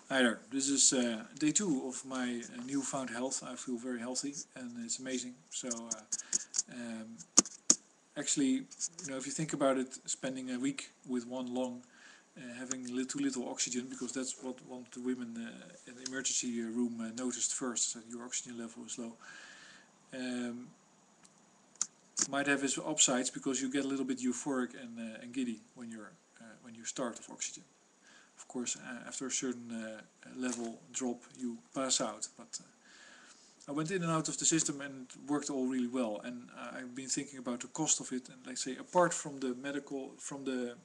Hi there, this is day 2 of my newfound health. I feel very healthy and it's amazing. Um, Actually, if you think about it, spending a week with one lung, having too little oxygen, because that's what one of the women in the emergency room noticed first, that your oxygen level is low. Um, might have its upsides because you get a little bit euphoric and giddy when you start off oxygen. Of course, after a certain level drop, you pass out. But I went in and out of the system and it worked all really well. And I've been thinking about the cost of it. And let's say, apart from the medical, from the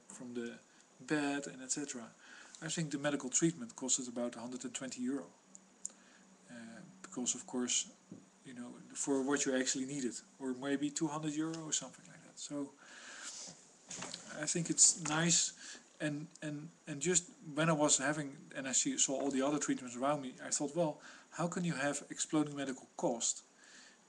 bed and etc., I think the medical treatment costed about €120, because of course, for what you actually needed, or maybe €200 or something like that. So I think it's nice. And just when I was having, and I saw all the other treatments around me, I thought, well, how can you have exploding medical cost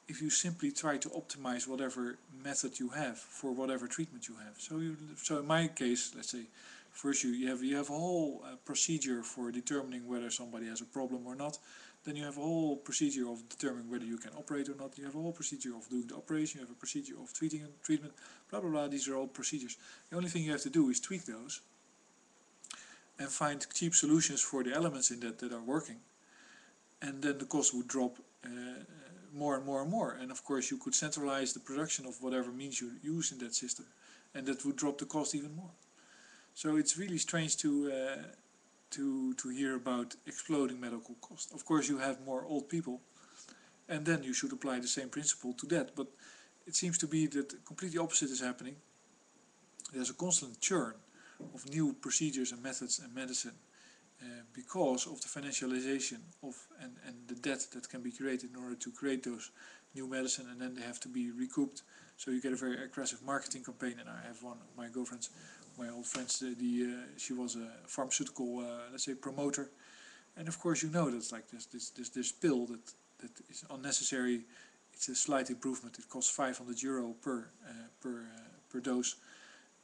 if you simply try to optimize whatever method you have for whatever treatment you have? So in my case, let's say, first you have a whole procedure for determining whether somebody has a problem or not. Then you have a whole procedure of determining whether you can operate or not. You have a whole procedure of doing the operation. You have a procedure of treatment, blah blah blah. These are all procedures. The only thing you have to do is tweak those and find cheap solutions for the elements in that are working, and then the cost would drop more and more and more. And of course you could centralize the production of whatever means you use in that system, and that would drop the cost even more. So it's really strange to hear about exploding medical cost. Of course you have more old people, and then you should apply the same principle to that, but it seems to be that completely opposite is happening. There's a constant churn of new procedures and methods and medicine, because of the financialization of and the debt that can be created in order to create those new medicine, and then they have to be recouped. So you get a very aggressive marketing campaign. And I have one of my girlfriends, my old friends, she was a pharmaceutical, let's say, promoter, and of course that's like this pill that is unnecessary. It's a slight improvement. It costs €500 per dose.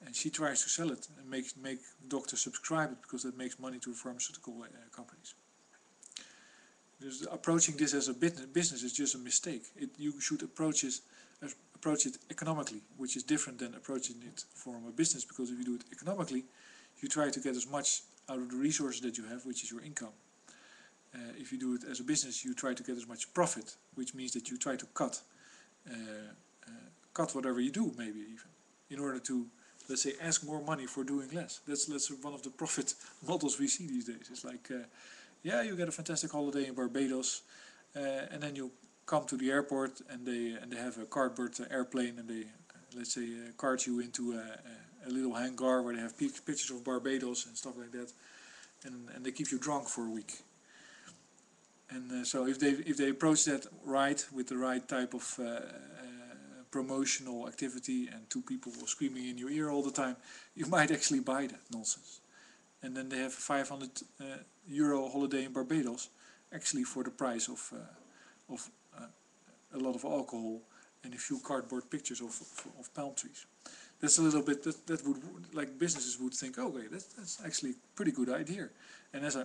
And she tries to sell it and make doctors subscribe it, because that makes money to pharmaceutical companies. Just approaching this as a business is just a mistake. You should approach it economically, which is different than approaching it from a business. Because if you do it economically, you try to get as much out of the resources that you have, which is your income. If you do it as a business, you try to get as much profit, which means that you try to cut whatever you do, maybe even, in order to, let's say, ask more money for doing less. That's one of the profit models we see these days. It's like, you get a fantastic holiday in Barbados, and then you come to the airport, and they have a cardboard airplane, and they, let's say, cart you into a little hangar where they have pictures of Barbados and stuff like that, and they keep you drunk for a week. And so if they approach that right, with the right type of promotional activity and two people screaming in your ear all the time, you might actually buy that nonsense. And then they have a €500 holiday in Barbados, actually for the price of a lot of alcohol and a few cardboard pictures of palm trees. That's a little bit that would, like, businesses would think, okay, that's actually a pretty good idea. And as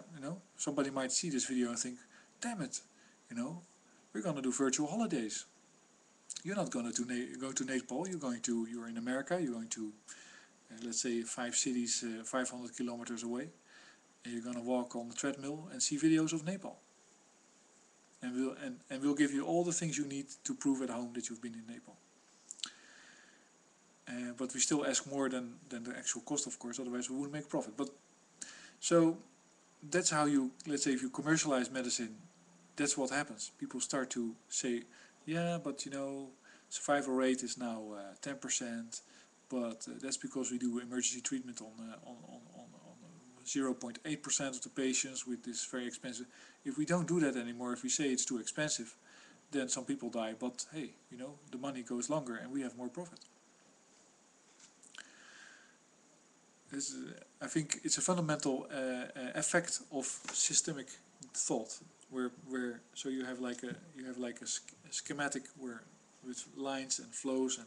somebody might see this video and think, damn it, we're gonna do virtual holidays. You're not going to go to Nepal. You're in America. You're going to, let's say, 5 cities, 500 kilometers away, and you're going to walk on the treadmill and see videos of Nepal. And we'll give you all the things you need to prove at home that you've been in Nepal. But we still ask more than the actual cost, of course. Otherwise, we wouldn't make profit. But so that's how you, let's say, if you commercialize medicine, that's what happens. People start to say, yeah, but survival rate is now 10%, but that's because we do emergency treatment on 0.8% of the patients with this very expensive. If we don't do that anymore, if we say it's too expensive, then some people die, but hey, the money goes longer and we have more profit. I think it's a fundamental effect of systemic thought, where so you have like a schematic with lines and flows,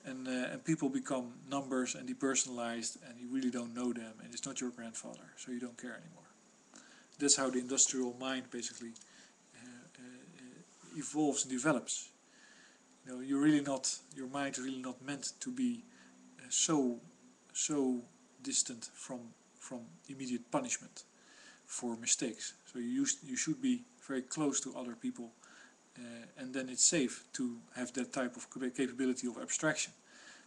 and people become numbers and depersonalized, and you really don't know them, and it's not your grandfather, so you don't care anymore. that's how the industrial mind basically evolves and develops. You know, your mind is really not meant to be so distant from immediate punishment for mistakes. So you should be very close to other people, and then it's safe to have that type of capability of abstraction.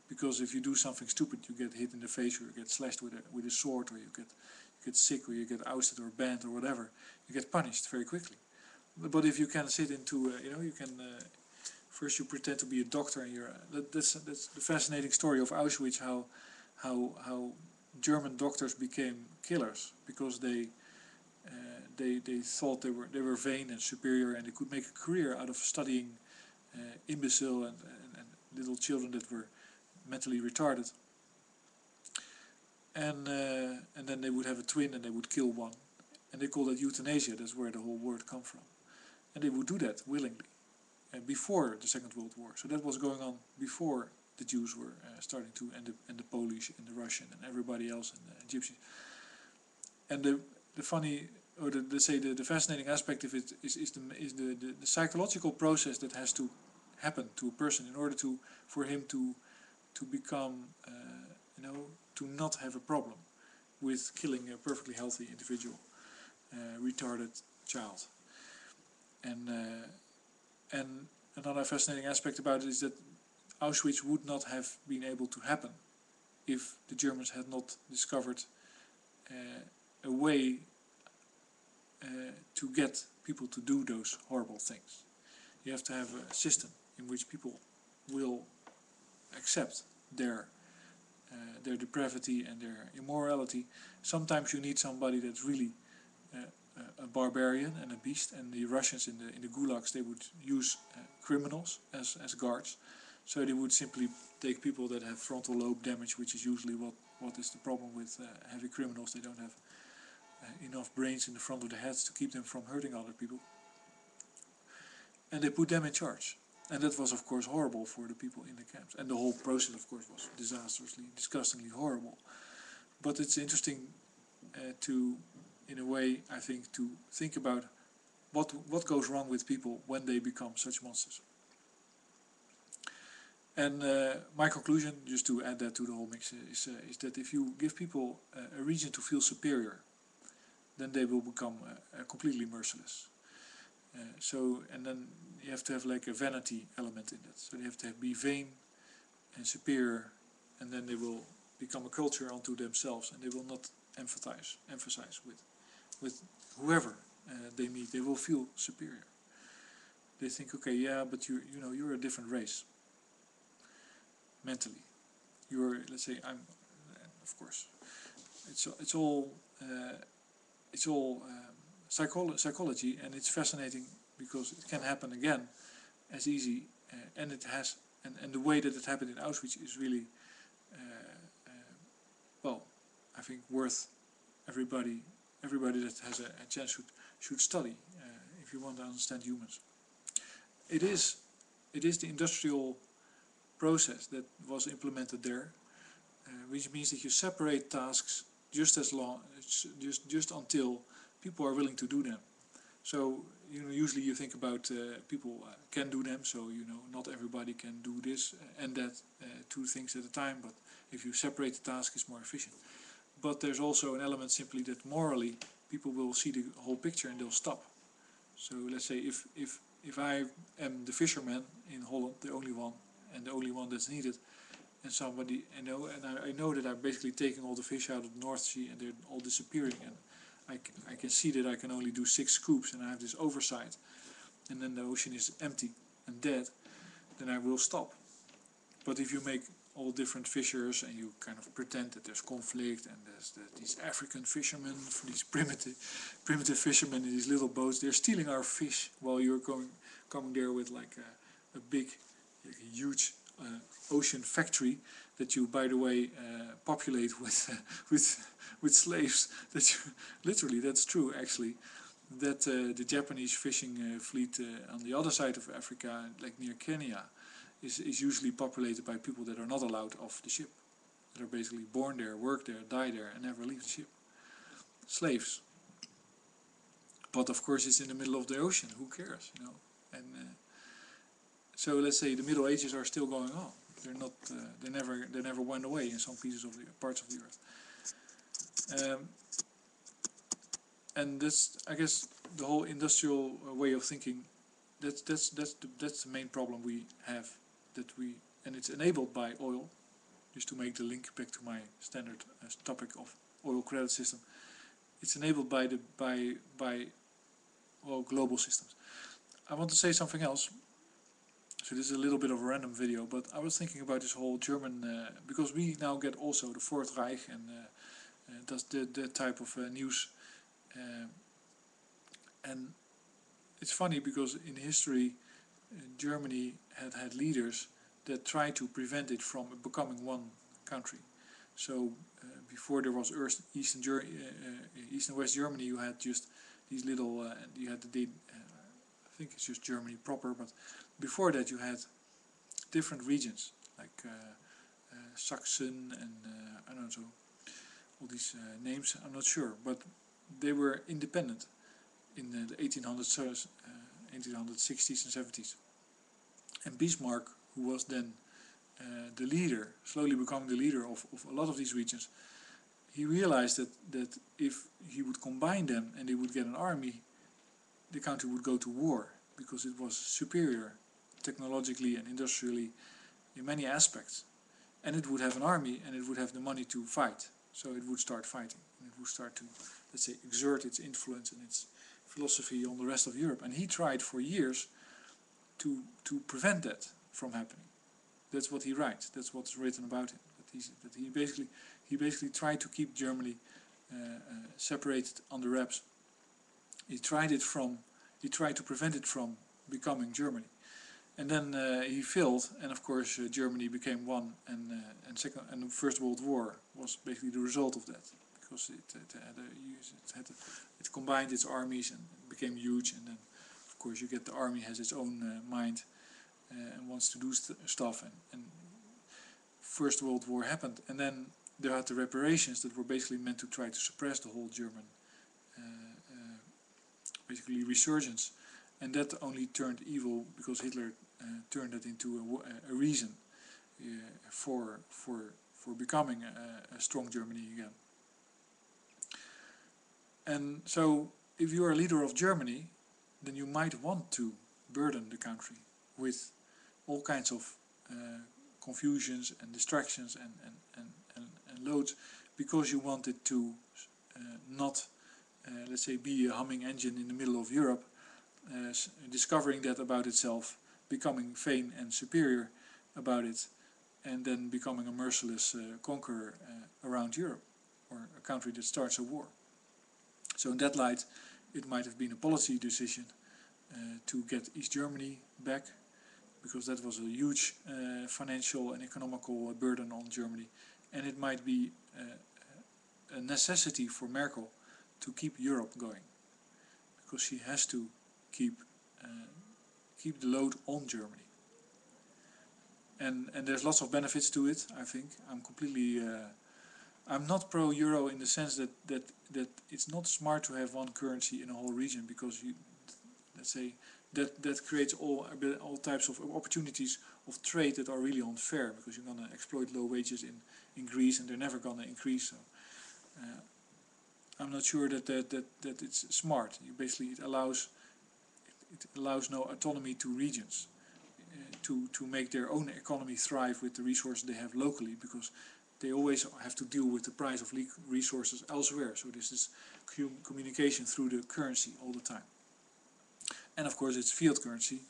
Because if you do something stupid, you get hit in the face, or you get slashed with a sword, or you get sick, or you get ousted or banned or whatever, you get punished very quickly. But if you can sit into, you can first you pretend to be a doctor, and that's the fascinating story of Auschwitz. How German doctors became killers because they thought they were vain and superior, and they could make a career out of studying imbecile and little children that were mentally retarded. And then they would have a twin and they would kill one, and they call that euthanasia. That's where the whole word comes from. And they would do that willingly before the Second World War. So that was going on before the Jews were starting to, and the Polish and the Russian and everybody else, and the Egyptians. And the funny, or the fascinating aspect of it is the psychological process that has to happen to a person in order for him to become, to not have a problem with killing a perfectly healthy individual, retarded child. And another fascinating aspect about it is that Auschwitz would not have been able to happen if the Germans had not discovered a way to get people to do those horrible things. You have to have a system in which people will accept their depravity and their immorality. Sometimes you need somebody that's really a barbarian and a beast, and the Russians in the gulags, they would use criminals as guards. So they would simply take people that have frontal lobe damage, which is usually what is the problem with heavy criminals. They don't have enough brains in the front of the heads to keep them from hurting other people. And they put them in charge. And that was, of course, horrible for the people in the camps. And the whole process, of course, was disastrously, disgustingly horrible. But it's interesting in a way, I think, to think about what goes wrong with people when they become such monsters. And my conclusion, just to add that to the whole mix, is that if you give people a reason to feel superior, then they will become completely merciless. And then you have to have like a vanity element in that. So they have to be vain and superior, and then they will become a culture unto themselves, and they will not emphasize with whoever they meet. They will feel superior. They think, okay, yeah, but you're a different race. Mentally, let's say, of course, it's all psychology, and it's fascinating because it can happen again as easy, and it has, and the way that it happened in Auschwitz is really, I think worth everybody that has a chance should study if you want to understand humans. It is the industrial process that was implemented there, which means that you separate tasks just until people are willing to do them. So usually you think about people can do them, so not everybody can do this and that, two things at a time, but if you separate the task, it's more efficient. But there's also an element simply that morally people will see the whole picture and they'll stop. So let's say if I am the fisherman in Holland, the only one, and the only one that's needed, and somebody, and I know that I'm basically taking all the fish out of the North Sea and they're all disappearing, and I can see that I can only do 6 scoops, and I have this oversight, and then the ocean is empty and dead, then I will stop. But if you make all different fishers and you kind of pretend that there's conflict, and there's these African fishermen, these primitive fishermen in these little boats, they're stealing our fish while you're coming there with like a big, like a huge ocean factory that you, by the way, populate with slaves. That you, literally, that's true actually. That the Japanese fishing fleet on the other side of Africa, like near Kenya, is usually populated by people that are not allowed off the ship, that are basically born there, work there, die there, and never leave the ship. Slaves. but of course it's in the middle of the ocean. Who cares, you know? And so let's say the Middle Ages are still going on. They're not. They never went away in some pieces of the parts of the earth. And that's, I guess, the whole industrial way of thinking. That's the main problem we have. And it's enabled by oil. Just to make the link back to my standard topic of oil credit system. It's enabled by global systems. I want to say something else. So this is a little bit of a random video, but I was thinking about this whole German, because we now get also the Fourth Reich and does that type of news. And it's funny because in history, Germany had leaders that tried to prevent it from becoming one country. So before there was East and West Germany, you had just these little, you had I think it's just Germany proper, but before that you had different regions like Saxon and I don't know, so all these names, I'm not sure, but they were independent in the 1860s and 70s. And Bismarck, who was then the leader, slowly becoming the leader of a lot of these regions, he realized that if he would combine them and they would get an army, the country would go to war because it was superior technologically and industrially in many aspects. And it would have an army and it would have the money to fight. So it would start fighting. And it would start to, let's say, exert its influence and its philosophy on the rest of Europe. And he tried for years to prevent that from happening. That's what he writes. That's what's written about him. That he basically tried to keep Germany separated under wraps. He tried to prevent it from becoming Germany. And then he failed, and of course Germany became one, and the First World War was basically the result of that, because it combined its armies and it became huge, and then of course you get the army has its own mind and wants to do stuff, and First World War happened, and then there had the reparations that were basically meant to try to suppress the whole German basically resurgence, and that only turned evil because Hitler turned it into a reason for becoming a strong Germany again. And so if you are a leader of Germany, then you might want to burden the country with all kinds of confusions and distractions and loads, because you want it to not, let's say, be a humming engine in the middle of Europe, discovering that about itself, becoming vain and superior about it, and then becoming a merciless conqueror around Europe, or a country that starts a war. So in that light, it might have been a policy decision to get East Germany back, because that was a huge financial and economical burden on Germany, and it might be a necessity for Merkel to keep Europe going, because she has to keep the load on Germany. And there's lots of benefits to it. I think I'm completely. I'm not pro-euro in the sense that it's not smart to have one currency in a whole region, because let's say that creates all types of opportunities of trade that are really unfair, because you're gonna exploit low wages in Greece and they're never gonna increase. So I'm not sure that it's smart. It allows no autonomy to regions to make their own economy thrive with the resources they have locally, because they always have to deal with the price of resources elsewhere. So this is communication through the currency all the time. And of course it's fiat currency,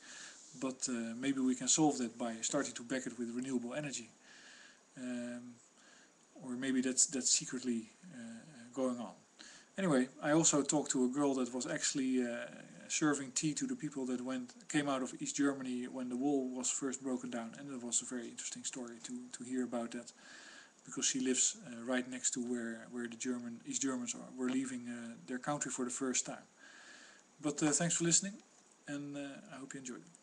but maybe we can solve that by starting to back it with renewable energy. Or maybe that's secretly going on. Anyway, I also talked to a girl that was actually serving tea to the people that came out of East Germany when the wall was first broken down, and it was a very interesting story to hear about that, because she lives right next to where the East Germans were leaving their country for the first time. But thanks for listening, and I hope you enjoyed it.